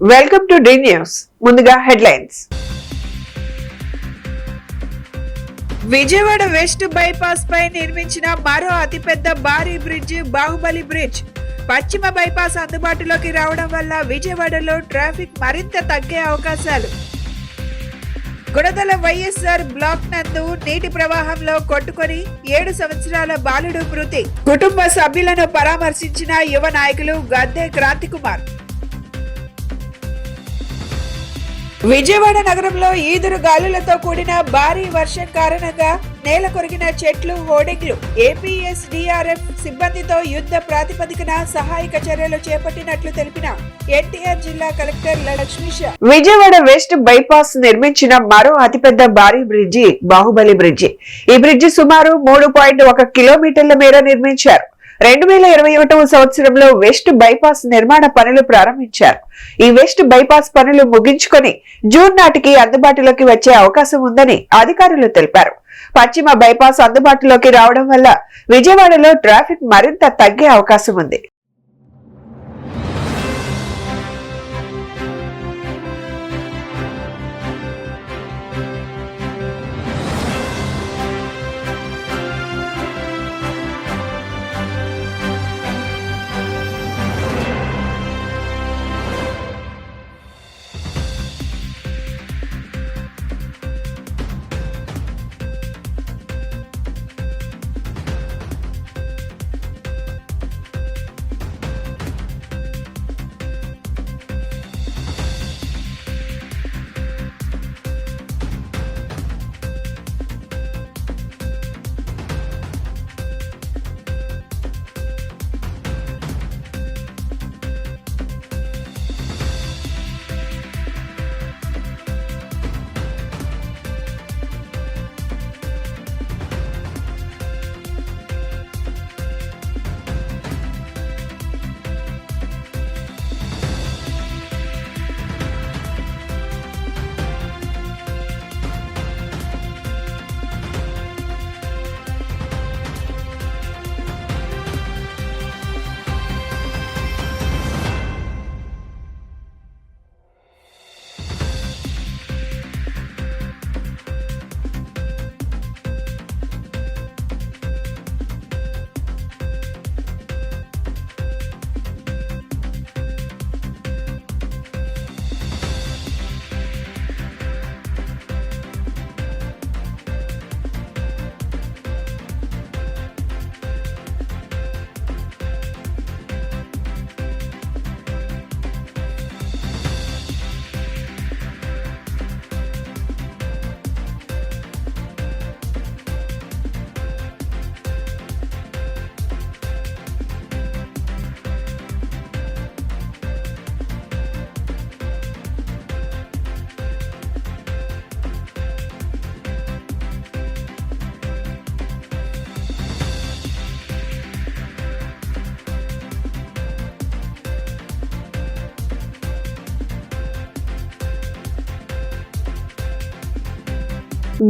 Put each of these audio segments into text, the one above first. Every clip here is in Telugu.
Welcome to the news. ముందుగా హెడ్లైన్స్. విజయవాడ వెస్ట్ బైపాస్ పై నిర్మించిన మరో అతిపెద్ద భారీ బ్రిడ్జ్ బాహుబలి బ్రిడ్జ్. పశ్చిమ బైపాస్ అందుబాటులోకి రావడం వల్ల విజయవాడలో ట్రాఫిక్ మరింత తగ్గే అవకాశాలు. గుణదల వైఎస్ఆర్ బ్లాక్ నందు నీటి ప్రవాహంలో కొట్టుకొని 7 సంవత్సరాల బాలుడు మృతి. కుటుంబ సభ్యులను పరామర్శించిన యువ నాయకులు గద్దె క్రాంతికుమార్. విజయవాడ నగరంలో ఈదురు గాలులతో కూడిన భారీ వర్షం కారణంగా నేల కొరిగిన చెట్లు, హోర్డింగ్లు. ఏపీఎస్డీఆర్ఎఫ్ సిబ్బందితో యుద్ధ ప్రాతిపదికన సహాయక చర్యలు చేపట్టినట్లు తెలిపిన ఎన్టీఆర్ జిల్లా collector Lakshmisha. Vijayawada west bypass నిర్మించిన మరో అతిపెద్ద భారీ బ్రిడ్జి బాహుబలి బ్రిడ్జి. ఈ బ్రిడ్జి సుమారు 3.1 కిలోమీటర్ల మేర నిర్మించారు. 2021వ సంవత్సరంలో వెస్ట్ బైపాస్ నిర్మాణ పనులు ప్రారంభించారు. ఈ వెస్ట్ బైపాస్ పనులు ముగించుకొని జూన్ నాటికి అందుబాటులోకి వచ్చే అవకాశం ఉందని అధికారులు తెలిపారు. పశ్చిమ బైపాస్ అందుబాటులోకి రావడం వల్ల విజయవాడలో ట్రాఫిక్ మరింత తగ్గే అవకాశం ఉంది.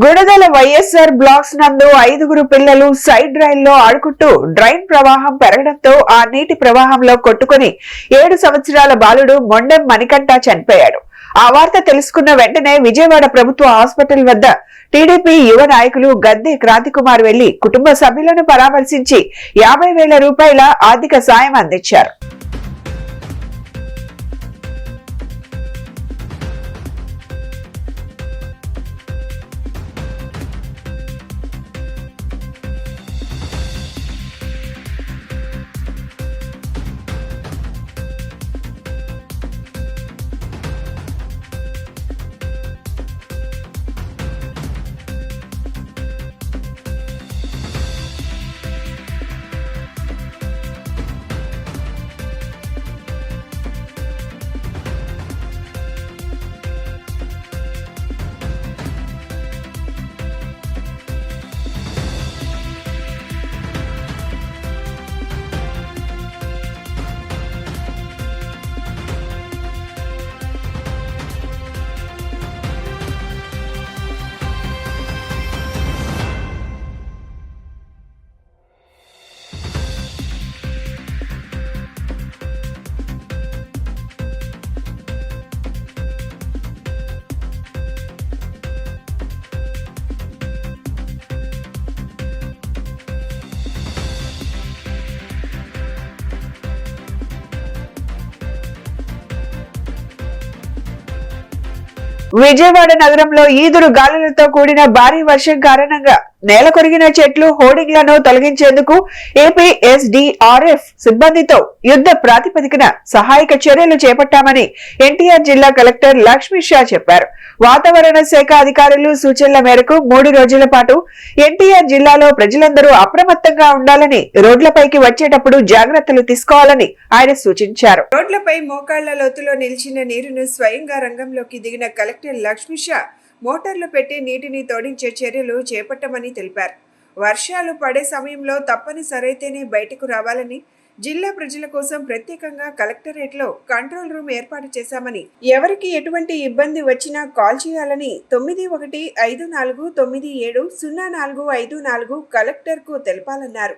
గుణదల వైఎస్ఆర్ బ్లాక్స్ నందు 5 పిల్లలు సైడ్ రైల్లో ఆడుకుంటూ డ్రైన్ ప్రవాహం పెరగడంతో ఆ నీటి ప్రవాహంలో కొట్టుకుని 7 సంవత్సరాల బాలుడు మొండెం మణికంఠ చనిపోయాడు. ఆ వార్త తెలుసుకున్న వెంటనే విజయవాడ ప్రభుత్వ హాస్పిటల్ వద్ద టీడీపీ యువ నాయకులు గద్దె క్రాంతికుమార్ వెళ్లి కుటుంబ సభ్యులను పరామర్శించి 50,000 రూపాయల ఆర్థిక సాయం అందించారు. విజయవాడ నగరంలో ఈదురు గాలులతో కూడిన భారీ వర్షం కారణంగా నేల కొరిగిన చెట్లు హోర్డింగ్లను తొలగించేందుకు ఏపీఎస్డీఆర్ఎఫ్ సిబ్బందితో యుద్ధ ప్రాతిపదికన సహాయక చర్యలు చేపట్టామని ఎన్టీఆర్ జిల్లా కలెక్టర్ లక్ష్మీ షా చెప్పారు. వాతావరణ శాఖ అధికారులు సూచనల మేరకు 3 రోజుల పాటు ఎన్టీఆర్ జిల్లాలో ప్రజలందరూ అప్రమత్తంగా ఉండాలని, రోడ్లపైకి వచ్చేటప్పుడు జాగ్రత్తలు తీసుకోవాలని ఆయన సూచించారు. రోడ్లపై మోకాళ్ల లోతులో నిలిచిన నీరును స్వయంగా రంగంలోకి దిగిన కలెక్టర్ లక్ష్మీ షా మోటార్లు పెట్టి నీటిని తోడించే చర్యలు చేపట్టమని తెలిపారు. వర్షాలు పడే సమయంలో తప్పనిసరైతేనే బయటకు రావాలని, జిల్లా ప్రజల కోసం ప్రత్యేకంగా కలెక్టరేట్లో కంట్రోల్ రూమ్ ఏర్పాటు చేశామని, ఎవరికి ఎటువంటి ఇబ్బంది వచ్చినా కాల్ చేయాలని 9154970454 కలెక్టర్కు తెలపాలన్నారు.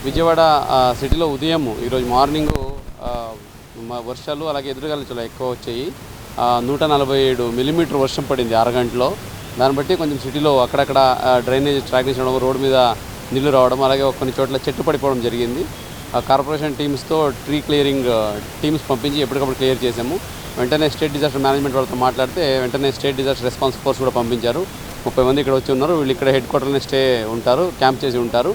విజయవాడ సిటీలో ఉదయం ఈరోజు మార్నింగ్ వర్షాలు అలాగే ఎదురుగాలు చాలా ఎక్కువ వచ్చాయి. 147 మిల్లీమీటర్ వర్షం పడింది 6 గంటలో. దాన్ని బట్టి కొంచెం సిటీలో అక్కడక్కడ డ్రైనేజ్ ట్రాకింగ్ చేయడం, రోడ్డు మీద నీళ్లు రావడం, అలాగే కొన్ని చోట్ల చెట్టు పడిపోవడం జరిగింది. కార్పొరేషన్ టీమ్స్తో ట్రీ క్లియరింగ్ టీమ్స్ పంపించి ఎప్పటికప్పుడు క్లియర్ చేసాము. వెంటనే స్టేట్ డిజాస్టర్ మేనేజ్మెంట్ వాళ్ళతో మాట్లాడితే వెంటనే స్టేట్ డిజాస్టర్ రెస్పాన్స్ ఫోర్స్ కూడా పంపించారు. 30 మంది ఇక్కడ వచ్చి ఉన్నారు. వీళ్ళు ఇక్కడ హెడ్ క్వార్టర్లోనే స్టే ఉంటారు, క్యాంప్ చేసి ఉంటారు.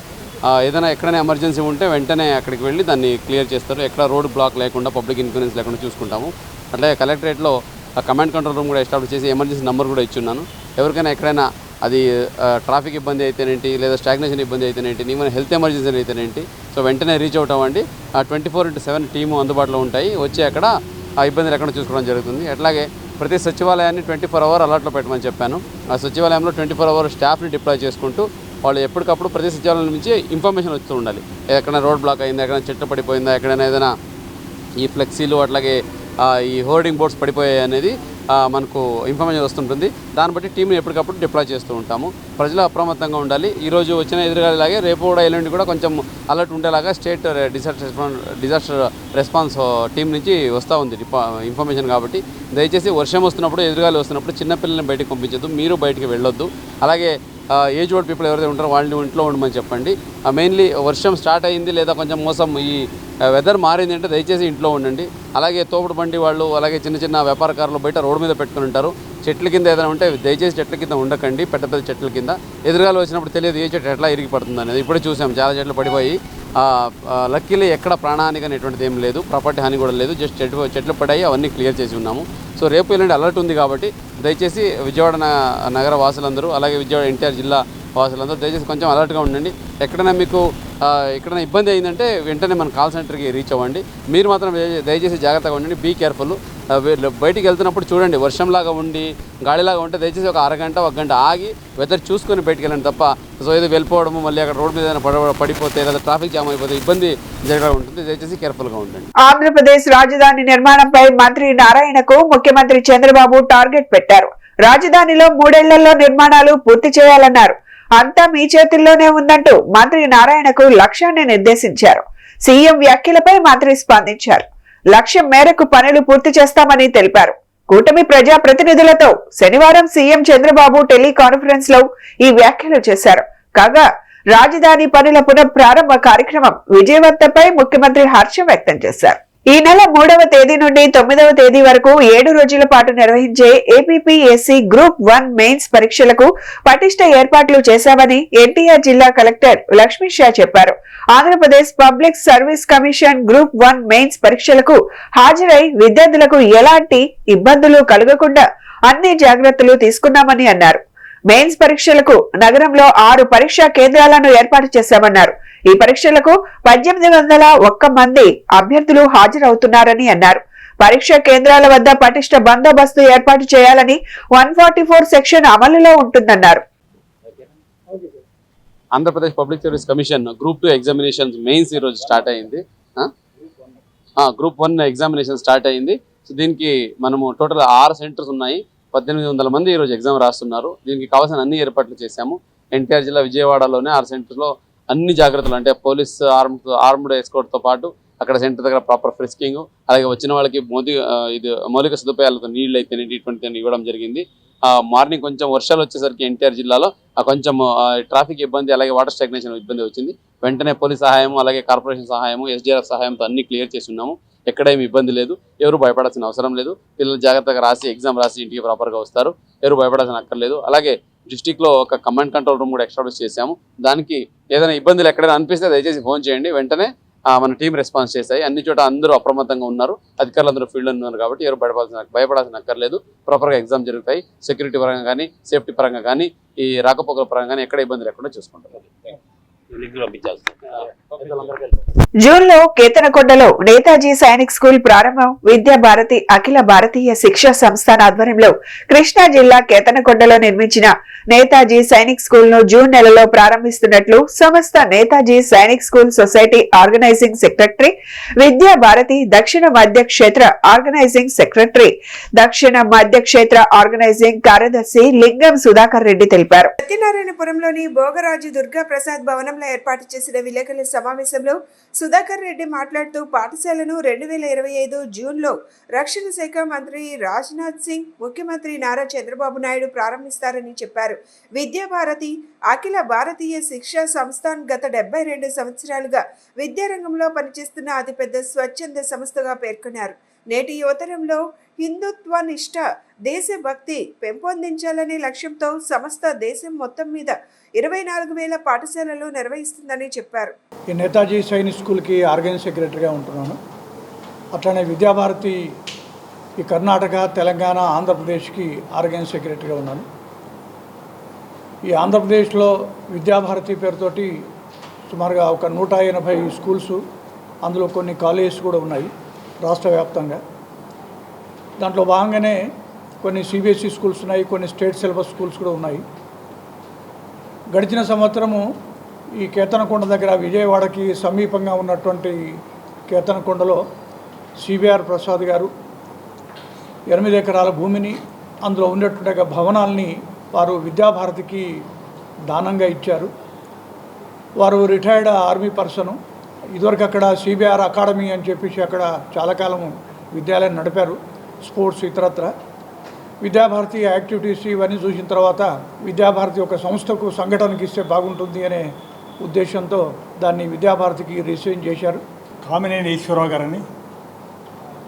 ఏదైనా ఎక్కడైనా ఎమర్జెన్సీ ఉంటే వెంటనే అక్కడికి వెళ్ళి దాన్ని క్లియర్ చేస్తారు. ఎక్కడ రోడ్ బ్లాక్ లేకుండా, పబ్లిక్ ఇన్ఫ్లుయెన్స్ లేకుండా చూసుకుంటాము. అట్లాగే కలెక్టరేట్లో కమాండ్ కంట్రోల్ రూమ్ కూడా ఎస్టాబ్లిష్ చేసి ఎమర్జెన్సీ నెంబర్ కూడా ఇచ్చున్నాను. ఎవరికైనా ఎక్కడైనా అది ట్రాఫిక్ ఇబ్బంది అయితేనేంటి, లేదా స్టాగ్నేషన్ ఇబ్బంది అయితేనేంటి, ఏమైనా హెల్త్ ఎమర్జెన్సీ అయితేనేంటి, సో వెంటనే రీచ్ అవుట్ అవ్వండి. 24/7 టీము అందుబాటులో ఉంటాయి. వచ్చి అక్కడ ఆ ఇబ్బంది లేకుండా చూసుకోవడం జరుగుతుంది. అట్లాగే ప్రతి సచివాలయాన్ని 24 hour అలర్ట్లో పెట్టమని చెప్పాను. ఆ సచివాలయంలో 24 hour స్టాఫ్ని డిప్లాయ్ చేసుకుంటూ వాళ్ళు ఎప్పటికప్పుడు ప్రతి సచివాలయం నుంచి ఇన్ఫర్మేషన్ వస్తూ ఉండాలి. ఎక్కడైనా రోడ్ బ్లాక్ అయిందా, ఎక్కడైనా చెట్టు పడిపోయిందా, ఎక్కడైనా ఏదైనా ఈ ఫ్లెక్సీలు అట్లాగే ఈ హోర్డింగ్ బోర్డ్స్ పడిపోయాయి అనేది మనకు ఇన్ఫర్మేషన్ వస్తుంటుంది. దాన్ని బట్టి టీంని ఎప్పటికప్పుడు డిప్లాయ్ చేస్తూ ఉంటాము. ప్రజలు అప్రమత్తంగా ఉండాలి. ఈరోజు వచ్చిన ఎదురుగాలాగే రేపు కూడా ఎల్లుండి కూడా కొంచెం అలర్ట్ ఉండేలాగా స్టేట్ డిజాస్టర్ రెస్పాన్స్ టీం నుంచి వస్తూ ఉంది ఇన్ఫర్మేషన్. కాబట్టి దయచేసి వర్షం వస్తున్నప్పుడు, ఎదురుగాలు వస్తున్నప్పుడు చిన్నపిల్లల్ని బయటకు పంపించద్దు, మీరు బయటికి వెళ్ళొద్దు. అలాగే ఏజ్ ఓల్డ్ పీపుల్ ఎవరైతే ఉంటారో వాళ్ళని ఇంట్లో ఉండమని చెప్పండి. మెయిన్లీ వర్షం స్టార్ట్ అయింది లేదా కొంచెం మోసం ఈ వెదర్ మారింది అంటే దయచేసి ఇంట్లో ఉండండి. అలాగే తోపుడు బండి వాళ్ళు, అలాగే చిన్న చిన్న వ్యాపారకారులు బయట రోడ్డు మీద పెట్టుకుని ఉంటారు. చెట్ల కింద ఏదైనా ఉంటే దయచేసి చెట్ల కింద ఉండకండి. పెద్ద పెద్ద చెట్ల కింద ఎదురుగాలు వచ్చినప్పుడు తెలియదు ఏ చెట్టు ఎట్లా ఇరిగి పడుతుంది అనేది. ఇప్పుడే చూసాం, చాలా చెట్లు పడిపోయి. లక్కీలీ ఎక్కడ ప్రాణహాని కానీ ఎటువంటిది ఏం లేదు, ప్రాపర్టీ హాని కూడా లేదు. జస్ట్ చెట్లు పడాయి, అవన్నీ క్లియర్ చేసి ఉన్నాము. సో రేపు ఎల్లుండి అలర్ట్ ఉంది కాబట్టి దయచేసి విజయవాడ నగర వాసులందరూ, అలాగే విజయవాడ ఎన్టీఆర్ జిల్లా వాసులందరూ దయచేసి కొంచెం అలర్ట్గా ఉండండి. ఎక్కడైనా మీకు ఎక్కడైనా ఇబ్బంది అయిందంటే వెంటనే మన కాల్ సెంటర్కి రీచ్ అవ్వండి. మీరు మాత్రం దయచేసి జాగ్రత్తగా ఉండండి. Be careful. బయటికి వెళ్తున్నప్పుడు చూడండి, వర్షంలాగా ఉండి గాలిలాగా ఉంటే దయచేసి ఒక అరగంట 1 గంట ఆగి వెదర్ చూసుకొని బయటికి వెళ్ళండి తప్ప సో ఏదో వెళ్ళిపోవడము, మళ్ళీ అక్కడ రోడ్డు మీద పడిపోతే లేదా ట్రాఫిక్ జామ్ అయిపోతే ఇబ్బంది జరగడం ఉంటుంది. దయచేసి కేర్ఫుల్గా ఉండండి. ఆంధ్రప్రదేశ్ రాజధాని నిర్మాణంపై మంత్రి నారాయణకు ముఖ్యమంత్రి చంద్రబాబు టార్గెట్ పెట్టారు. రాజధానిలో 3 ఏళ్లలో నిర్మాణాలు పూర్తి చేయాలన్నారు. అంతా మీ చేతుల్లోనే ఉందంటూ మంత్రి నారాయణకు లక్ష్యాన్ని నిర్దేశించారు. సీఎం వ్యాఖ్యలపై మంత్రి స్పందించారు. లక్ష్యం మేరకు పనులు పూర్తి చేస్తామని తెలిపారు. కూటమి ప్రజా ప్రతినిధులతో శనివారం సీఎం చంద్రబాబు టెలికాన్ఫరెన్స్ లో ఈ వ్యాఖ్యలు చేశారు. కాగా రాజధాని పనుల పునఃప్రారంభ కార్యక్రమం విజయవంతంపై ముఖ్యమంత్రి హర్షం వ్యక్తం చేశారు. ఈ నెల 3వ తేదీ నుండి 9వ తేదీ వరకు 7 రోజుల పాటు నిర్వహించే ఏపీపీఎస్సీ గ్రూప్ 1 మెయిన్స్ పరీక్షలకు పటిష్ట ఏర్పాట్లు చేశామని ఎన్టీఆర్ జిల్లా కలెక్టర్ లక్ష్మీ షా చెప్పారు. Andhra Pradesh public service commission group 1 mains పరీక్షలకు హాజరై విద్యార్థులకు ఎలాంటి ఇబ్బందులు కలగకుండా అన్ని జాగ్రత్తలు తీసుకున్నామని అన్నారు. మెయిన్స్ పరీక్షలకు నగరంలో 6 పరీక్షా కేంద్రాలను ఏర్పాటు చేశామన్నారు. ఈ పరీక్షలకు 1801 మంది అభ్యర్థులు హాజరవుతున్నారని అన్నారు. పరీక్షా కేంద్రాల వద్ద పటిష్ట బందోబస్తు ఏర్పాటు చేయాలని 144 సెక్షన్ అమలులో ఉంటుందన్నారు. Andhra Pradesh public service commission group 2 examinations mains ఈరోజు స్టార్ట్ అయింది. గ్రూప్ 1 ఎగ్జామినేషన్ స్టార్ట్ అయింది. సో దీనికి మనము టోటల్ 6 సెంటర్స్ ఉన్నాయి. 1800 మంది ఈరోజు ఎగ్జామ్ రాస్తున్నారు. దీనికి కావాల్సిన అన్ని ఏర్పాట్లు చేశాము. ఎన్టీఆర్ జిల్లా విజయవాడలోనే 6 సెంటర్స్లో అన్ని జాగ్రత్తలు అంటే పోలీస్ ఆర్మ్డ్ ఎస్కార్ట్తో పాటు అక్కడ సెంటర్ దగ్గర ప్రాపర్ ఫ్రిస్కింగ్, అలాగే వచ్చిన వాళ్ళకి మౌలిక సదుపాయాలతో నీళ్ళు అయితే ఇటువంటి ఇవ్వడం జరిగింది. మార్నింగ్ కొంచెం వర్షాలు వచ్చేసరికి ఎన్టీఆర్ జిల్లాలో కొంచెం ట్రాఫిక్ ఇబ్బంది, అలాగే వాటర్ స్టాగ్నేషన్ ఇబ్బంది వచ్చింది. వెంటనే పోలీస్ సహాయం, అలాగే కార్పొరేషన్ సహాయము, ఎస్డీఆర్ఎఫ్ సహాయంతో అన్ని క్లియర్ చేసి ఉన్నాము. ఎక్కడేమి ఇబ్బంది లేదు. ఎవరు భయపడాల్సిన అవసరం లేదు. పిల్లలు జాగ్రత్తగా రాసి ఎగ్జామ్ రాసి ఇంటికి ప్రాపర్గా వస్తారు. ఎవరు భయపడాల్సిన అక్కర్లేదు. అలాగే డిస్టిక్లో ఒక కమాండ్ కంట్రోల్ రూమ్ కూడా ఎస్టాబ్లిష్ చేశాము. దానికి ఏదైనా ఇబ్బందులు ఎక్కడైనా అనిపిస్తే దయచేసి ఫోన్ చేయండి. వెంటనే మన టీం రెస్పాన్స్ చేశాయి. అన్ని చోట అందరూ అప్రమత్తంగా ఉన్నారు. అధికారులు అందరూ ఫీల్డ్లో ఉన్నారు కాబట్టి ఎవరు భయపడాల్సిన అక్కర్లేదు. ప్రాపర్గా ఎగ్జామ్ జరుగుతాయి. సెక్యూరిటీ పరంగా కానీ, సేఫ్టీ పరంగా కానీ, ఈ రాకపోకల పరంగా కానీ ఎక్కడ ఇబ్బంది లేకుండా చూసుకుంటారు. జూన్ లో కేతనకొండలో నేతాజీ సైనిక్ స్కూల్ ప్రారంభం. విద్యా భారతి అఖిల భారతీయ శిక్షా సంస్థాన ఆధ్వర్యంలో కృష్ణా జిల్లా కేతనకొండలో నిర్మించిన నేతాజీ సైనిక్ స్కూల్ ను జూన్ నెలలో ప్రారంభిస్తున్నట్లు సంస్థ Netaji Sainik school society organizing secretary, Vidya Bharati దక్షిణ మధ్య క్షేత్ర ఆర్గనైజింగ్ సెక్రటరీ, దక్షిణ మధ్య క్షేత్ర ఆర్గనైజింగ్ కార్యదర్శి లింగం సుధాకర్ రెడ్డి తెలిపారు. సత్యనారాయణపురంలోని భోగరాజు దుర్గా ప్రసాద్ భవనంలో ఏర్పాటు చేసిన విలేకరుల సమావేశంలో సుధాకర్ రెడ్డి మాట్లాడుతూ పాఠశాలను 2025 జూన్లో రక్షణ శాఖ మంత్రి రాజ్నాథ్ సింగ్, ముఖ్యమంత్రి నారా చంద్రబాబు నాయుడు ప్రారంభిస్తారని చెప్పారు. విద్యాభారతి అఖిల భారతీయ శిక్షా సంస్థాన్ గత 72 సంవత్సరాలుగా విద్యారంగంలో పనిచేస్తున్న అతిపెద్ద స్వచ్ఛంద సంస్థగా పేర్కొన్నారు. నేటి యువతరంలో హిందుత్వ నిష్ఠ, దేశభక్తి పెంపొందించాలనే లక్ష్యంతో సంస్థ దేశం మొత్తం మీద 24,000 పాఠశాలలు నిర్వహిస్తుందని చెప్పారు. ఈ నేతాజీ సైనిక్ స్కూల్కి ఆర్గనైజింగ్ సెక్రటరీగా ఉంటున్నాను. అట్లనే విద్యాభారతి ఈ కర్ణాటక, తెలంగాణ, ఆంధ్రప్రదేశ్కి ఆర్గనైజింగ్ సెక్రటరీగా ఉన్నాను. ఈ ఆంధ్రప్రదేశ్లో విద్యాభారతి పేరుతోటి సుమారుగా ఒక 180 స్కూల్స్, అందులో కొన్ని కాలేజెస్ కూడా ఉన్నాయి రాష్ట్ర వ్యాప్తంగా. దాంట్లో భాగంగానే కొన్ని సిబిఎస్ఈ స్కూల్స్ ఉన్నాయి, కొన్ని స్టేట్ సిలబస్ స్కూల్స్ కూడా ఉన్నాయి. గడిచిన సంవత్సరము ఈ కేతనకొండ దగ్గర విజయవాడకి సమీపంగా ఉన్నటువంటి కేతనకొండలో సిబిఆర్ ప్రసాద్ గారు 8 ఎకరాల భూమిని, అందులో ఉన్నటువంటి భవనాల్ని వారు విద్యాభారతికి దానంగా ఇచ్చారు. వారు రిటైర్డ్ ఆర్మీ పర్సను. ఇదివరకు అక్కడ సిబిఆర్ అకాడమీ అని చెప్పేసి అక్కడ చాలా కాలం విద్యాలయం నడిపారు, స్పోర్ట్స్ ఇతరత్ర. విద్యాభారతి యాక్టివిటీస్ ఇవన్నీ చూసిన తర్వాత విద్యాభారతి ఒక సంస్థకు సంఘటనకి ఇస్తే బాగుంటుంది అనే ఉద్దేశంతో దాన్ని విద్యాభారతికి రిజిస్ట్రేషన్ చేశారు. కామినేని ఈశ్వరరావు గారని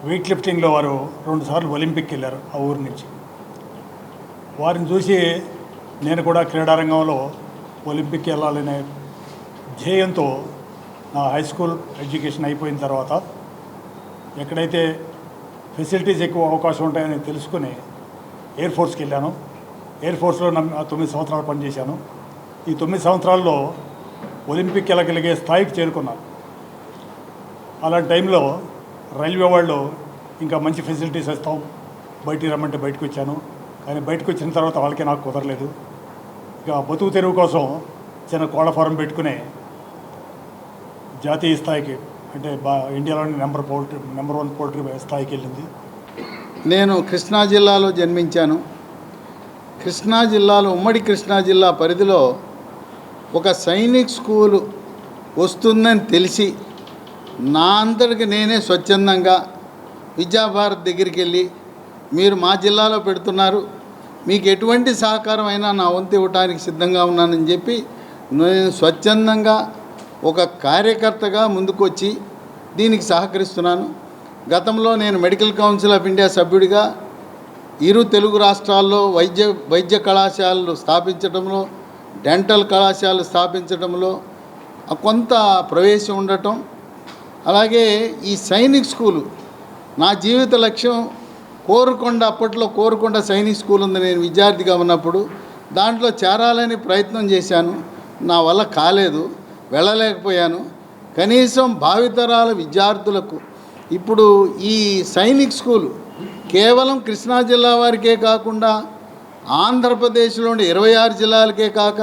వెయిట్ లిఫ్టింగ్లో వారు 2 సార్లు ఒలింపిక్ వెళ్ళారు ఆ ఊరి నుంచి. వారిని చూసి నేను కూడా క్రీడారంగంలో ఒలింపిక్ వెళ్ళాలనే ధ్యేయంతో నా హై స్కూల్ ఎడ్యుకేషన్ అయిపోయిన తర్వాత ఎక్కడైతే ఫెసిలిటీస్ ఎక్కువ అవకాశం ఉంటాయని తెలుసుకుని ఎయిర్ ఫోర్స్కి వెళ్ళాను. ఎయిర్ ఫోర్స్లో 9 సంవత్సరాలు పనిచేశాను. ఈ 9 సంవత్సరాల్లో ఒలింపిక్ వెళ్ళగలిగే స్థాయికి చేరుకున్నాను. అలాంటి టైంలో రైల్వే వాళ్ళు ఇంకా మంచి ఫెసిలిటీస్ ఇస్తాం, బయటికి రమ్మంటే బయటకు వచ్చాను. కానీ బయటకు వచ్చిన తర్వాత వాళ్ళకే నాకు కుదరలేదు. ఇక బతుకు తెరువు కోసం చిన్న కోళ్ళ ఫారం పెట్టుకుని జాతీయ స్థాయికి, అంటే ఇండియాలోని నెంబర్ 1 పౌల్ట్రీ స్థాయికి వెళ్ళింది. నేను కృష్ణా జిల్లాలో జన్మించాను. కృష్ణా జిల్లాలో, ఉమ్మడి కృష్ణా జిల్లా పరిధిలో ఒక సైనిక్ స్కూలు వస్తుందని తెలిసి నా అంతటికి నేనే స్వచ్ఛందంగా విద్యాభారత్ దగ్గరికి వెళ్ళి, మీరు మా జిల్లాలో పెడుతున్నారు, మీకు ఎటువంటి సహకారం అయినా నా వంతు ఇవ్వడానికి సిద్ధంగా ఉన్నానని చెప్పి నేను స్వచ్ఛందంగా ఒక కార్యకర్తగా ముందుకొచ్చి దీనికి సహకరిస్తున్నాను. గతంలో నేను మెడికల్ కౌన్సిల్ ఆఫ్ ఇండియా సభ్యుడిగా ఇరు తెలుగు రాష్ట్రాల్లో వైద్య కళాశాలలు స్థాపించడంలో, డెంటల్ కళాశాలలు స్థాపించడంలో కొంత ప్రవేశం ఉండటం, అలాగే ఈ సైనిక్ స్కూలు నా జీవిత లక్ష్యం. అప్పట్లో కోరుకొండ సైనిక్ స్కూల్ ఉంది, నేను విద్యార్థిగా ఉన్నప్పుడు దాంట్లో చేరాలని ప్రయత్నం చేశాను. నా వల్ల కాలేదు, వెళ్ళలేకపోయాను. కనీసం భావితరాల విద్యార్థులకు ఇప్పుడు ఈ సైనిక్ స్కూలు కేవలం కృష్ణా జిల్లా వారికే కాకుండా ఆంధ్రప్రదేశ్లోని 26 జిల్లాలకే కాక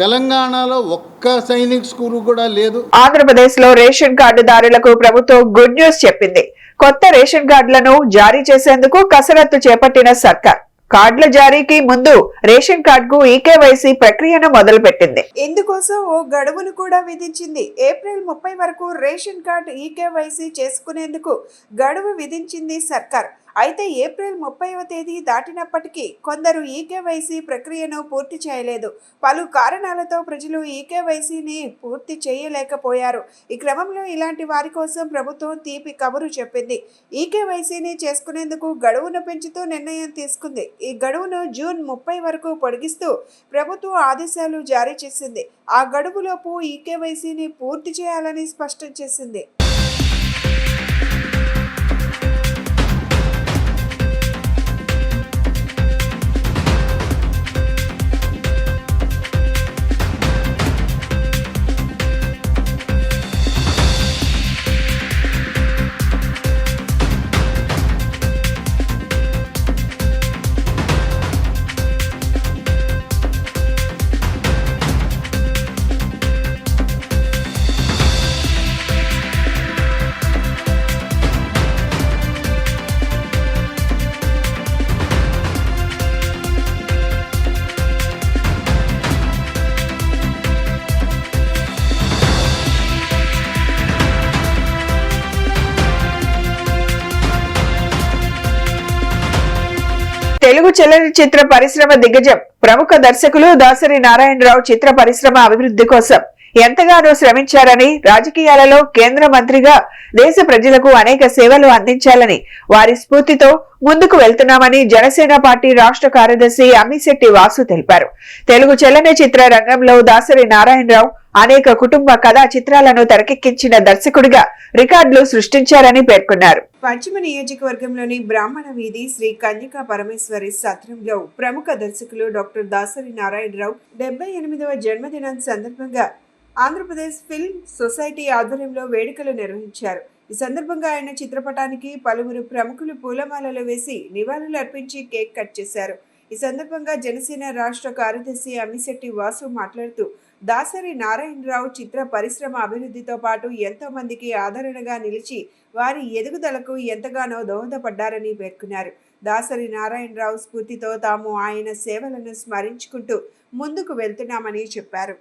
తెలంగాణలో ఒక్క సైనిక్ స్కూల్ కూడా లేదు. ఆంధ్రప్రదేశ్ లో రేషన్ కార్డుదారులకు ప్రభుత్వం గుడ్ న్యూస్ చెప్పింది. కొత్త రేషన్ కార్డులను జారీ చేసేందుకు కసరత్తు చేపట్టిన సర్కార్ కార్డుల జారీకి ముందు రేషన్ కార్డుకు ఈకేవైసీ ప్రక్రియను మొదలుపెట్టింది. ఇందుకోసం ఓ గడువును కూడా విధించింది. ఏప్రిల్ 30 వరకు రేషన్ కార్డు ఈకేవైసీ చేసుకునేందుకు గడువు విధించింది సర్కార్. అయితే ఏప్రిల్ 30వ తేదీ దాటినప్పటికీ కొందరు ఈకేవైసీ ప్రక్రియను పూర్తి చేయలేదు. పలు కారణాలతో ప్రజలు ఈకేవైసీని పూర్తి చేయలేకపోయారు. ఈ క్రమంలో ఇలాంటి వారి కోసం ప్రభుత్వం తీపి కబురు చెప్పింది. ఈకేవైసీని చేసుకునేందుకు గడువును పెంచుతూ నిర్ణయం తీసుకుంది. ఈ గడువును జూన్ 30 వరకు పొడిగిస్తూ ప్రభుత్వం ఆదేశాలు జారీ చేసింది. ఆ గడువులోపు ఈకేవైసీని పూర్తి చేయాలని స్పష్టం చేసింది. తెలుగు చలనచిత్ర పరిశ్రమ దిగ్గజం ప్రముఖ దర్శకులు దాసరి నారాయణరావు చిత్ర పరిశ్రమ అభివృద్ధి కోసం ఎంతగానో శ్రమించారని, రాజకీయాలలో కేంద్ర మంత్రిగా దేశ ప్రజలకు అనేక సేవలు అందించాలని, వారి స్ఫూర్తితో ముందుకు వెళ్తున్నామని జనసేన పార్టీ రాష్ట్ర కార్యదర్శి అమ్మిశెట్టి వాసు తెలిపారు. తెలుగు చలనచిత్ర రంగంలో దాసరి నారాయణరావు అనేక కుటుంబ కథా చిత్రాలను తెరకెక్కించిన దర్శకుడిగా రికార్డులు సృష్టించారని పేర్కొన్నారు. పశ్చిమ నియోజకవర్గంలోని బ్రాహ్మణ వీధి శ్రీ కన్యకా పరమేశ్వరి సత్రంలో ప్రముఖ దర్శకులు డాక్టర్ దాసరి నారాయణరావు 78వ జన్మదినం సందర్భంగా ఆంధ్రప్రదేశ్ ఫిల్మ్ సొసైటీ ఆధ్వర్యంలో వేడుకలు నిర్వహించారు. ఈ సందర్భంగా ఆయన చిత్రపటానికి పలువురు ప్రముఖులు పూలమాలలు వేసి నివాళులు అర్పించి కేక్ కట్ చేశారు. ఈ సందర్భంగా జనసేన రాష్ట్ర కార్యదర్శి అమ్మిశెట్టి వాసు మాట్లాడుతూ దాసరి నారాయణరావు చిత్ర పరిశ్రమ అభివృద్ధితో పాటు ఎంతో మందికి ఆదరణగా నిలిచి వారి ఎదుగుదలకు ఎంతగానో దోహదపడ్డారని పేర్కొన్నారు. దాసరి నారాయణరావు స్ఫూర్తితో తాము ఆయన సేవలను స్మరించుకుంటూ ముందుకు వెళ్తున్నామని చెప్పారు.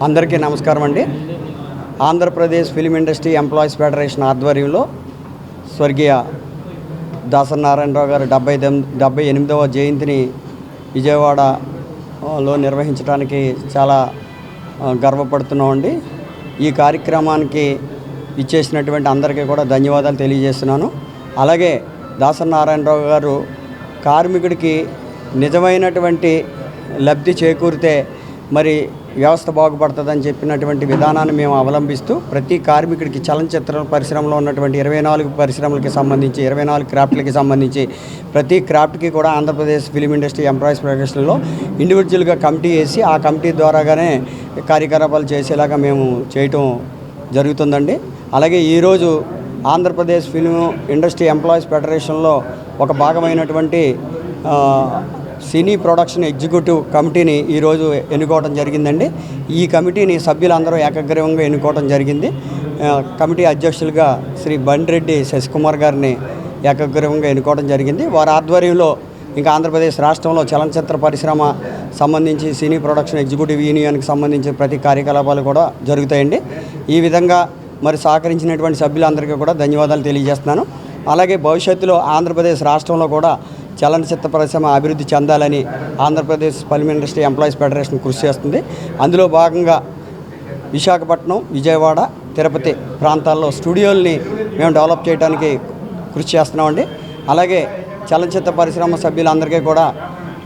అందరికీ నమస్కారం అండి. Andhra Pradesh film industry employees federation ఆధ్వర్యంలో స్వర్గీయ దాసరి నారాయణరావు గారు 78వ జయంతిని విజయవాడలో నిర్వహించడానికి చాలా గర్వపడుతున్నామండి. ఈ కార్యక్రమానికి ఇచ్చేసినటువంటి అందరికీ కూడా ధన్యవాదాలు తెలియజేస్తున్నాను. అలాగే దాసరి నారాయణరావు గారు కార్మికుడికి నిజమైనటువంటి లబ్ధి చేకూరితే మరి వ్యవస్థ బాగుపడుతుందని చెప్పినటువంటి విధానాన్ని మేము అవలంబిస్తూ ప్రతి కార్మికుడికి చలనచిత్ర పరిశ్రమలో ఉన్నటువంటి 24 పరిశ్రమలకి సంబంధించి 24 క్రాఫ్ట్లకి సంబంధించి ప్రతి క్రాఫ్ట్కి కూడా ఆంధ్రప్రదేశ్ ఫిలిం ఇండస్ట్రీ ఎంప్లాయీస్ ఫెడరేషన్లో ఇండివిజువల్గా కమిటీ వేసి ఆ కమిటీ ద్వారాగానే కార్యకలాపాలు చేసేలాగా మేము చేయటం జరుగుతుందండి. అలాగే ఈరోజు ఆంధ్రప్రదేశ్ ఫిల్మ్ ఇండస్ట్రీ ఎంప్లాయీస్ ఫెడరేషన్లో ఒక భాగమైనటువంటి సినీ ప్రొడక్షన్ ఎగ్జిక్యూటివ్ కమిటీని ఈరోజు ఎన్నుకోవడం జరిగిందండి. ఈ కమిటీని సభ్యులందరూ ఏకగ్రీవంగా ఎన్నుకోవడం జరిగింది. కమిటీ అధ్యక్షులుగా శ్రీ బండిరెడ్డి శశికుమార్ గారిని ఏకగ్రీవంగా ఎన్నుకోవడం జరిగింది. వారి ఆధ్వర్యంలో ఇంకా ఆంధ్రప్రదేశ్ రాష్ట్రంలో చలనచిత్ర పరిశ్రమ సంబంధించి సినీ ప్రొడక్షన్ ఎగ్జిక్యూటివ్ యూనియన్కి సంబంధించిన ప్రతి కార్యకలాపాలు కూడా జరుగుతాయండి. ఈ విధంగా మరి సహకరించినటువంటి సభ్యులందరికీ కూడా ధన్యవాదాలు తెలియజేస్తున్నాను. అలాగే భవిష్యత్తులో ఆంధ్రప్రదేశ్ రాష్ట్రంలో కూడా చలనచిత్ర పరిశ్రమ అభివృద్ధి చెందాలని Andhra Pradesh film industry employees federation కృషి చేస్తుంది. అందులో భాగంగా విశాఖపట్నం, విజయవాడ, తిరుపతి ప్రాంతాల్లో స్టూడియోల్ని మేము డెవలప్ చేయడానికి కృషి చేస్తున్నామండి. అలాగే చలనచిత్ర పరిశ్రమ సభ్యులందరికీ కూడా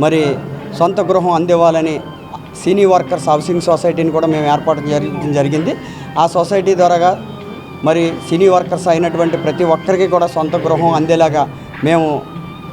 మరి సొంత గృహం అందివ్వాలని సినీ వర్కర్స్ హౌసింగ్ సొసైటీని కూడా మేము ఏర్పాటు జరిగింది. ఆ సొసైటీ ద్వారా మరి సినీ వర్కర్స్ అయినటువంటి ప్రతి ఒక్కరికి కూడా సొంత గృహం అందేలాగా మేము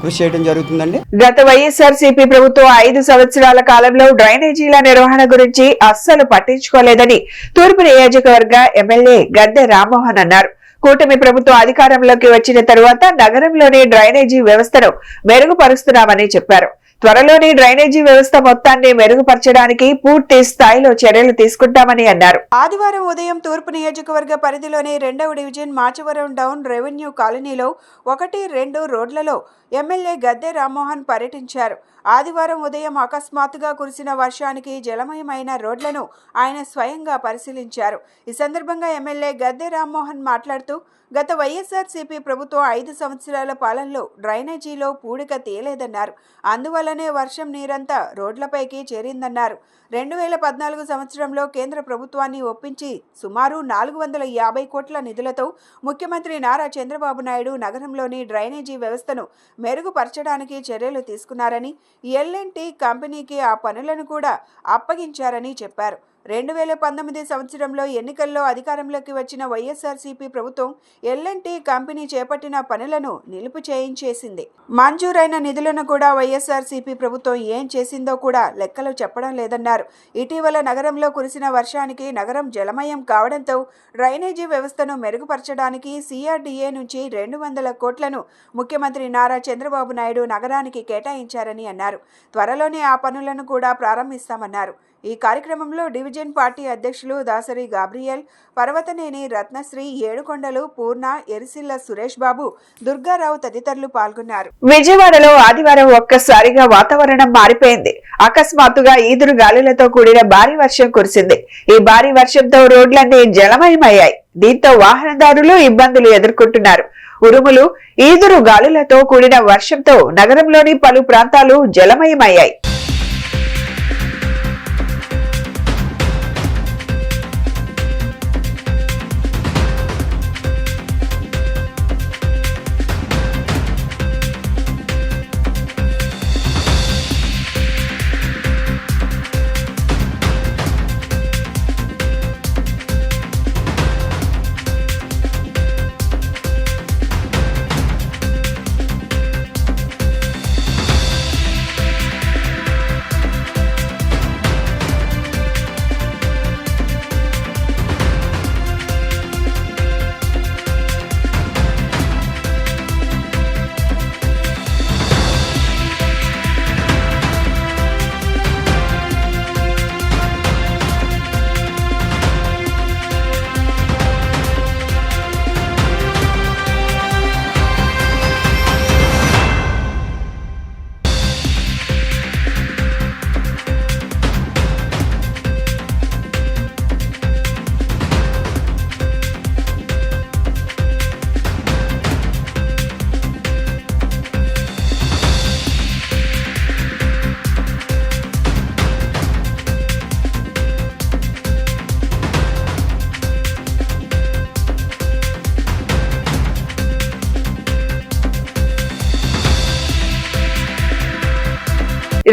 కృషి చేయడం జరుగుతుందండి. గత వైఎస్ఆర్సీపీ ప్రభుత్వం 5 సంవత్సరాల కాలంలో డ్రైనేజీల నిర్వహణ గురించి అస్సలు పట్టించుకోలేదని తూర్పు నియోజకవర్గ ఎమ్మెల్యే గద్దె రామ్మోహన్ అన్నారు. కూటమి ప్రభుత్వం అధికారంలోకి వచ్చిన తరువాత నగరంలోని డ్రైనేజీ వ్యవస్థను మెరుగుపరుస్తున్నామని చెప్పారు. త్వరలోని డ్రైనేజీ వ్యవస్థ మొత్తాన్ని మెరుగుపరచడానికి పూర్తి స్థాయిలో చర్యలు తీసుకుంటామని అన్నారు. ఆదివారం ఉదయం తూర్పు నియోజకవర్గ పరిధిలోని 2వ డివిజన్ మాచవరం డౌన్ రెవెన్యూ కాలనీలో 1-2 రోడ్లలో ఎమ్మెల్యే గద్దె రామ్మోహన్ పర్యటించారు. ఆదివారం ఉదయం అకస్మాత్తుగా కురిసిన వర్షానికి జలమయమైన రోడ్లను ఆయన స్వయంగా పరిశీలించారు. ఈ సందర్భంగా ఎమ్మెల్యే గద్దె రామ్మోహన్ మాట్లాడుతూ గత వైఎస్ఆర్సీపీ ప్రభుత్వం 5 సంవత్సరాల పాలనలో డ్రైనేజీలో పూడిక తేలేదన్నారు. అందువల్లనే వర్షం నీరంతా రోడ్లపైకి చేరిందన్నారు. 2014 సంవత్సరంలో కేంద్ర ప్రభుత్వాన్ని ఒప్పించి సుమారు 450 కోట్ల నిధులతో ముఖ్యమంత్రి నారా చంద్రబాబు నాయుడు నగరంలోని డ్రైనేజీ వ్యవస్థను మెరుగుపరచడానికి చర్యలు తీసుకున్నారని, ఎల్&టీ కంపెనీకి ఆ పనులను కూడా అప్పగించారని చెప్పారు. 2019 సంవత్సరంలో ఎన్నికల్లో అధికారంలోకి వచ్చిన వైఎస్ఆర్సీపీ ప్రభుత్వం ఎల్&టీ కంపెనీ చేపట్టిన పనులను నిలుపు చేయించేసింది. మంజూరైన నిధులను కూడా వైఎస్ఆర్సీపీ ప్రభుత్వం ఏం చేసిందో కూడా లెక్కలు చెప్పడం లేదన్నారు. ఇటీవల నగరంలో కురిసిన వర్షానికి నగరం జలమయం కావడంతో డ్రైనేజీ వ్యవస్థను మెరుగుపరచడానికి సిఆర్డీఏ నుంచి 200 కోట్లను ముఖ్యమంత్రి నారా చంద్రబాబు నాయుడు నగరానికి కేటాయించారని అన్నారు. త్వరలోనే ఆ పనులను కూడా ప్రారంభిస్తామన్నారు. ఈ కార్యక్రమంలో డివిజన్ పార్టీ అధ్యక్షులు దాసరి గాబ్రియల్, పర్వతనేని రత్నశ్రీ, ఏడుకొండలు పూర్ణ, ఎరిసిల్ల సురేష్ బాబు, దుర్గారావు తదితరులు పాల్గొన్నారు. విజయవాడలో ఆదివారం ఒక్కసారిగా వాతావరణం మారిపోయింది. అకస్మాత్తుగా ఈదురు గాలులతో కూడిన భారీ వర్షం కురిసింది. ఈ భారీ వర్షంతో రోడ్లన్నీ జలమయమయ్యాయి. దీంతో వాహనదారులు ఇబ్బందులు ఎదుర్కొంటున్నారు. ఉరుములు, ఈదురు గాలులతో కూడిన వర్షంతో నగరంలోని పలు ప్రాంతాలు జలమయమయ్యాయి.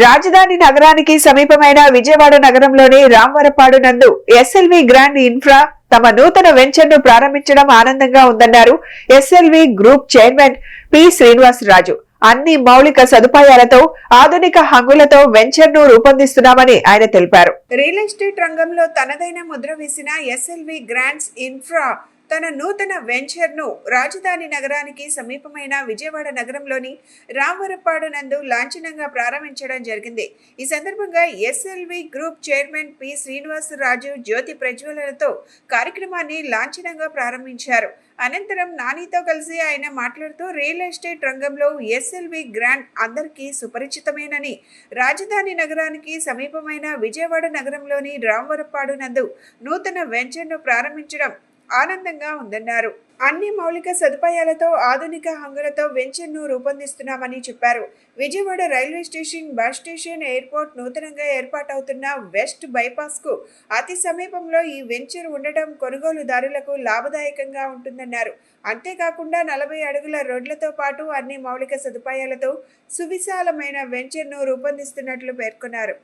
రాజధాని నగరానికి సమీపమైన విజయవాడ నగరంలోని రామవరపాడు నందు ఎస్ఎల్వి గ్రాండ్ ఇన్ఫ్రా తమ నూతన వెంచర్ ను ప్రారంభించడం ఆనందంగా ఉందన్నారు SLV group chairman P Srinivasaraju. అన్ని మౌలిక సదుపాయాలతో ఆధునిక హంగులతో వెంచర్ ను రూపొందిస్తున్నామని ఆయన తెలిపారు. రియల్ ఎస్టేట్ రంగంలో తనదైన ముద్ర వేసిన ఎస్ఎల్వి గ్రాండ్స్ ఇన్ఫ్రా తన నూతన వెంచర్ను రాజధాని నగరానికి సమీపమైన విజయవాడ నగరంలోని రామవరపాడు నందు లాంఛనంగా ప్రారంభించడం జరిగింది. ఈ సందర్భంగా SLV group chairman P Srinivasaraju జ్యోతి ప్రజ్వలనతో కార్యక్రమాన్ని లాంఛనంగా ప్రారంభించారు. అనంతరం నానితో కలిసి ఆయన మాట్లాడుతూ రియల్ ఎస్టేట్ రంగంలో ఎస్ఎల్వి గ్రాండ్ అందరికీ సుపరిచితమేనని, రాజధాని నగరానికి సమీపమైన విజయవాడ నగరంలోని రామవరపాడు నందు నూతన వెంచర్ను ప్రారంభించడం ఆనందంగా ఉందన్నారు. అన్ని మౌలిక సదుపాయాలతో ఆధునిక హంగులతో వెంచర్ను రూపొందిస్తున్నామని చెప్పారు. Vijayawada railway station, bus station, airport నూతనంగా ఏర్పాటవుతున్న వెస్ట్ బైపాస్ కు అతి సమీపంలో ఈ వెంచర్ ఉండటం కొనుగోలుదారులకు లాభదాయకంగా ఉంటుందన్నారు. అంతేకాకుండా 40 అడుగుల రోడ్లతో పాటు అన్ని మౌలిక సదుపాయాలతో సువిశాలమైన వెంచర్ను రూపొందిస్తున్నట్లు పేర్కొన్నారు.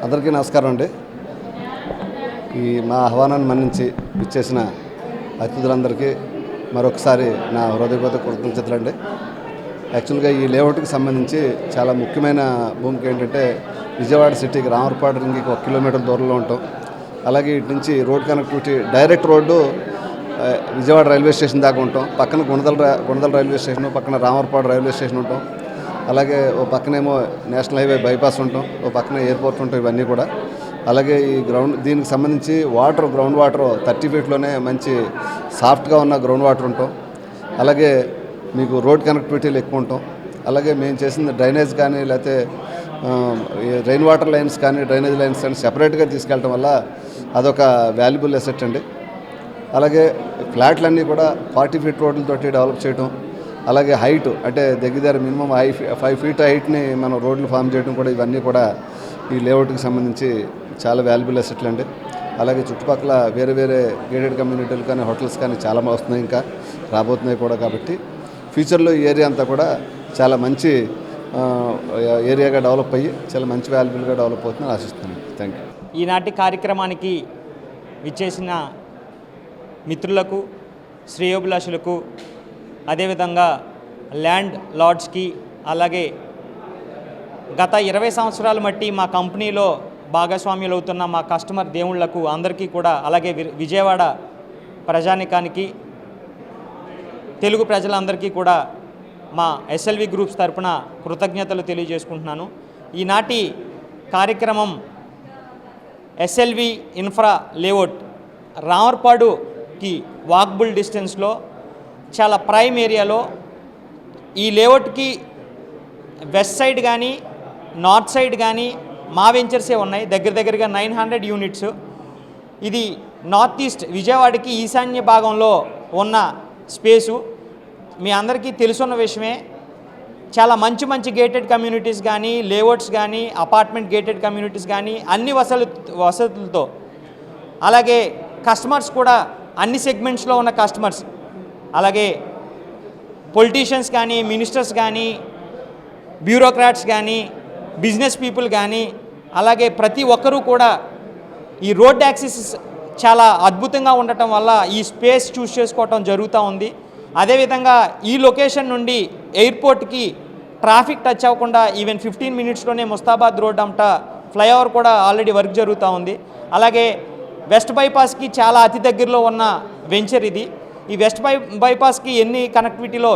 అందరికీ నమస్కారం అండి. ఈ మా ఆహ్వానాన్ని మన్నించి ఇచ్చేసిన అతిథులందరికీ మరొకసారి నా హృదయపూర్వక కృతజ్ఞతలు అండి. యాక్చువల్గా ఈ లేఅవుట్కి సంబంధించి చాలా ముఖ్యమైన భూమికి ఏంటంటే విజయవాడ సిటీకి రామవరపాడు రింగ్కి 1 కిలోమీటర్ దూరంలో ఉంటాం. అలాగే ఇటు నుంచి road connectivity direct road Vijayawada railway station దాకా ఉంటాం. పక్కన గుణదల రైల్వే స్టేషన్, పక్కన రామవరపాడు రైల్వే స్టేషన్ ఉంటాం. అలాగే ఓ పక్కనేమో నేషనల్ హైవే బైపాస్ ఉంటాం, ఓ పక్కన ఎయిర్పోర్ట్ ఉంటాం. ఇవన్నీ కూడా అలాగే ఈ దీనికి సంబంధించి గ్రౌండ్ వాటర్ 30 ఫీట్లోనే మంచి సాఫ్ట్గా ఉన్న గ్రౌండ్ వాటర్ ఉంటాం. అలాగే మీకు రోడ్ కనెక్టివిటీలు ఎక్కువ ఉంటాం. అలాగే మేము చేసిన డ్రైనేజ్ కానీ లేకపోతే రెయిన్ వాటర్ లైన్స్ కానీ డ్రైనేజ్ లైన్స్ కానీ సెపరేట్గా తీసుకెళ్ళటం వల్ల అదొక వాల్యుబుల్ అసెట్ అండి. అలాగే ఫ్లాట్లన్నీ కూడా 40 ఫీట్ రోడ్లతోటి డెవలప్ చేయటం, అలాగే హైట్ అంటే దగ్గర మినిమం 5 ఫీట్ హైట్ని మనం రోడ్లు ఫామ్ చేయడం కూడా ఇవన్నీ కూడా ఈ లేఅవుట్కి సంబంధించి చాలా వాల్యుబుల్ అసెట్లు అండి. అలాగే చుట్టుపక్కల వేరే గేటెడ్ కమ్యూనిటీలు కానీ హోటల్స్ కానీ చాలా వస్తున్నాయి, ఇంకా రాబోతున్నాయి కూడా. కాబట్టి ఫ్యూచర్లో ఈ ఏరియా అంతా కూడా చాలా మంచి ఏరియాగా డెవలప్ అయ్యి చాలా మంచి వాల్యుబుల్గా డెవలప్ అవుతుందని ఆశిస్తున్నాను. Thank you. ఈనాటి కార్యక్రమానికి విచ్చేసిన మిత్రులకు, శ్రేయోభిలాషులకు, అదేవిధంగా ల్యాండ్ లార్డ్స్కి, అలాగే గత 20 సంవత్సరాల మట్టి మా కంపెనీలో భాగస్వామ్యులు అవుతున్న మా కస్టమర్ దేవుళ్లకు అందరికీ కూడా, అలాగే విజయవాడ ప్రజానికానికి, తెలుగు ప్రజలందరికీ కూడా మా ఎస్ఎల్వి గ్రూప్స్ తరపున కృతజ్ఞతలు తెలియజేసుకుంటున్నాను. ఈనాటి కార్యక్రమం ఎస్ఎల్వి ఇన్ఫ్రా లేఅవుట్ రామవరపాడుకి వాకబుల్ డిస్టెన్స్లో చాలా ప్రైమ్ ఏరియాలో ఈ లేఅవుట్కి వెస్ట్ సైడ్ కానీ నార్త్ సైడ్ కానీ మా వెంచర్సే ఉన్నాయి. దగ్గరగా 900 యూనిట్స్. ఇది నార్త్ ఈస్ట్ విజయవాడకి ఈశాన్య భాగంలో ఉన్న స్పేసు. మీ అందరికీ తెలుసున్న విషయమే. చాలా మంచి గేటెడ్ కమ్యూనిటీస్ కానీ, లేఅవుట్స్ కానీ, అపార్ట్మెంట్ గేటెడ్ కమ్యూనిటీస్ కానీ అన్ని వసతులతో, అలాగే కస్టమర్స్ కూడా అన్ని సెగ్మెంట్స్లో ఉన్న కస్టమర్స్, అలాగే పొలిటీషియన్స్ కానీ, మినిస్టర్స్ కానీ, బ్యూరోక్రాట్స్ కానీ, బిజినెస్ పీపుల్ కానీ, అలాగే ప్రతి ఒక్కరూ కూడా ఈ రోడ్ యాక్సెస్ చాలా అద్భుతంగా ఉండటం వల్ల ఈ స్పేస్ చూస్ చేసుకోవటం జరుగుతూ ఉంది. అదేవిధంగా ఈ లొకేషన్ నుండి ఎయిర్పోర్ట్కి ట్రాఫిక్ టచ్ అవ్వకుండా ఈవెన్ 15 మినిట్స్లోనే ముస్తాబాద్ రోడ్ అంతా ఫ్లైఓవర్ కూడా ఆల్రెడీ వర్క్ జరుగుతూ ఉంది. అలాగే వెస్ట్ బైపాస్కి చాలా అతి దగ్గరలో ఉన్న వెంచర్ ఇది. ఈ వెస్ట్ బైపాస్కి ఎన్ని కనెక్టివిటీలో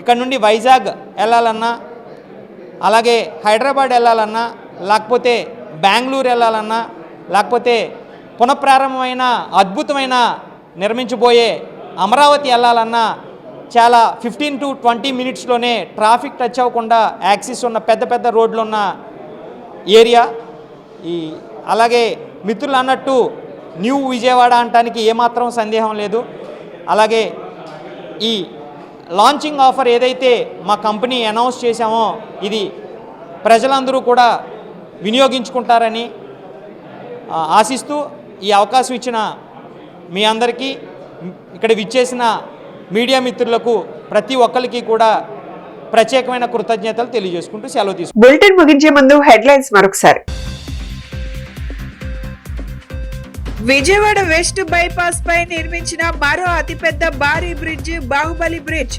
ఇక్కడ నుండి వైజాగ్ వెళ్ళాలన్నా, అలాగే హైదరాబాద్ వెళ్ళాలన్నా, లేకపోతే బెంగళూరు వెళ్ళాలన్నా, లేకపోతే పునఃప్రారంభమైన అద్భుతమైన నిర్మించబోయే అమరావతి వెళ్ళాలన్నా చాలా 15 to 20 మినిట్స్లోనే ట్రాఫిక్ టచ్ అవ్వకుండా యాక్సిస్ ఉన్న పెద్ద రోడ్లు ఉన్న ఏరియా. అలాగే మిత్రులు అన్నట్టు న్యూ విజయవాడ అనటానికి ఏమాత్రం సందేహం లేదు. అలాగే ఈ లాంచింగ్ ఆఫర్ ఏదైతే మా కంపెనీ అనౌన్స్ చేశామో ఇది ప్రజలందరూ కూడా వినియోగించుకుంటారని ఆశిస్తూ ఈ అవకాశం ఇచ్చిన మీ అందరికీ ఇక్కడ విచ్చేసిన మీడియా మిత్రులకు ప్రతి ఒక్కరికి కూడా ప్రత్యేకమైన కృతజ్ఞతలు తెలియజేసుకుంటూ సెలవు తీసుకుంటాం. బులెటిన్ ముగించే ముందు హెడ్లైన్స్ మరొకసారి. విజయవాడ వెస్ట్ బైపాస్ పై నిర్మించిన మరో అతిపెద్ద భారీ బ్రిడ్జ్ బాహుబలి బ్రిడ్జ్.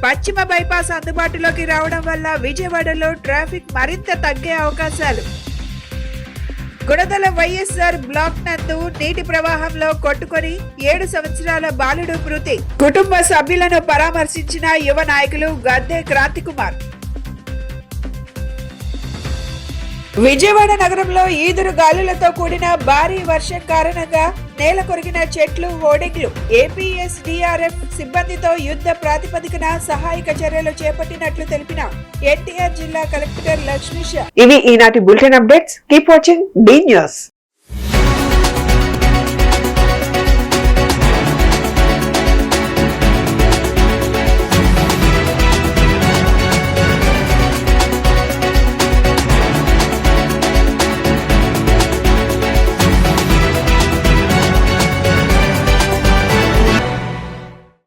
పశ్చిమ బైపాస్ అందుబాటులోకి రావడం వల్ల విజయవాడలో ట్రాఫిక్ మరింత తగ్గే అవకాశాలు. గుణదల వైఎస్ఆర్ బ్లాక్ నందు నీటి ప్రవాహంలో కొట్టుకొని 7 సంవత్సరాల బాలుడు మృతి. కుటుంబ సభ్యులను పరామర్శించిన యువ నాయకులు గద్దె క్రాంతికుమార్. విజయవాడ నగరంలో ఈదురు గాలులతో కూడిన భారీ వర్షం కారణంగా నేల కొరిగిన చెట్లు, హోర్డింగ్లు. ఏపీఎస్డీఆర్ఎఫ్ సిబ్బందితో యుద్ధ ప్రాతిపదికన సహాయక చర్యలు చేపట్టినట్లు తెలిపిన ఎన్టీఆర్ జిల్లా కలెక్టర్ లక్ష్మీష. ఇవి ఈనాటి bulletin updates. Keep watching the news.